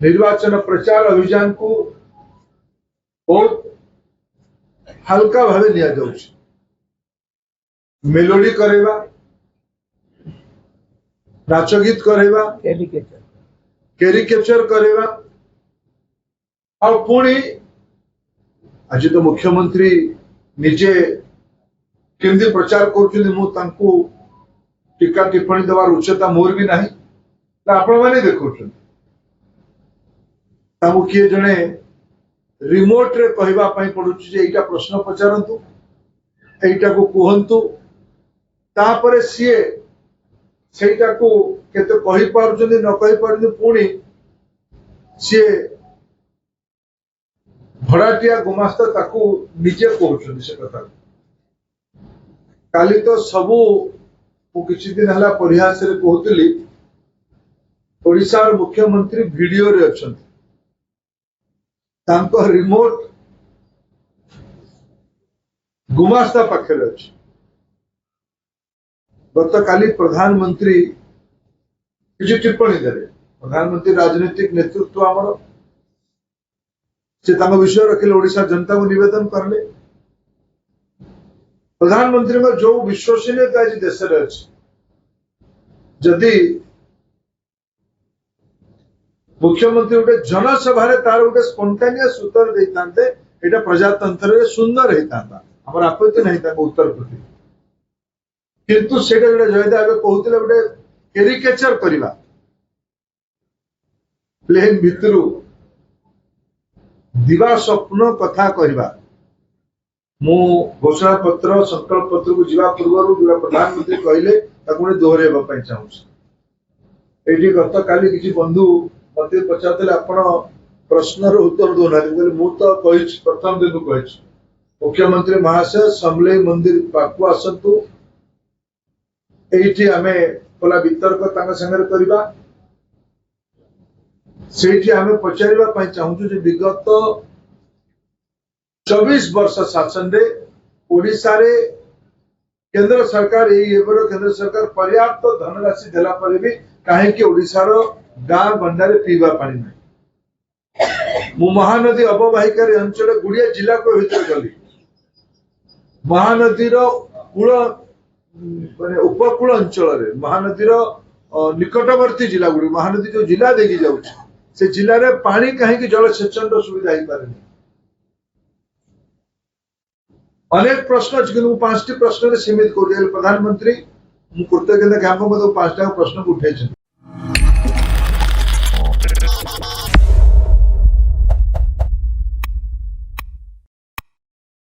निर्वाचन प्रचार अभियान को बहुत हल्का भाव लिया जाउछि। मेलोडी करेबा, नाच गीत करेबा, कैरिकेचर करेबा और पुणी आज तो मुख्यमंत्री निजे केंद्रीय प्रचार कर टीका टिप्पणी देवार उच्चता मोर भी नहीं आपण मैंने देखुं किए जड़े रिमोट रे कहवाई पड़ुची जे एटा प्रश्न पचारतु एटा को कहतु तापर सीए सेटा को केते कहि पारुचंदी न कहि पारुचंदी पुणी सीए भड़ाटिया गुमास्ता ताकू निजे कहउछन से कथा। काली तो सबू किछि दिन हला परिहास रे कहउतली ओडिसा मुख्यमंत्री वीडियो रे अछन तांको रिमोट गुमास्ता पाखे अछि। गत काली प्रधानमंत्री किछि टिप्पणी देले। प्रधानमंत्री राजनीतिक नेतृत्व आमर से तांको विषय रखिले ओडिसा जनता को निवेदन करले। प्रधानमंत्री में जो विश्वसनीयता आज देश रे अछि जदि मुख्यमंत्री गोटे जनसभा तार गोटे स्पॉन्टेनियस उत्तर देते एटा प्रजातंत्र रे सुंदर होता हमर आपत्ति नहीं उत्तर प्रति किंतु सेटा जोड़े जयदेव कहते गोटे कैरिकेचर करवा प्लेन भितर दिवा स्वप्न कथा कहवा मु घोषणा पत्र संकल्प पत्र को जीवा पूर्व जो प्रधानमंत्री कहले दोहराइबा चाहूँ। ये गत काली किसी बंधु मत पचारे आपण प्रश्नर उत्तर दौना मु तो प्रथम दिन कही मुख्यमंत्री महाशय समलेई मंदिर पाकु आसतु ये आम कला वितर्क संगे करवा से आम पचार चाहूँ विगत 24 वर्ष शासन रे ओडिशा रे केंद्र सरकार केंद्र सरकार पर्याप्त धनराशि देला पर भी कहीं ओडिशा रो गाँ गंडारे पीवा पानी नहीं। मु महानदी अववाहिका अंचल गुड़िया जिला को भीतर गली महानदी कूल माने उपकूल अंचल रे महानदी निकटवर्ती जिला गुड़ी महानदी जो जिला देखी जाउछ से जिले में पानी कहीं जलसेचन सुविधा हो पारे। अनेक प्रश्न अच्छे कि 5टी प्रश्न सीमित कर प्रधानमंत्री कृतज्ञता ज्ञापन 5टा प्रश्न को उठे।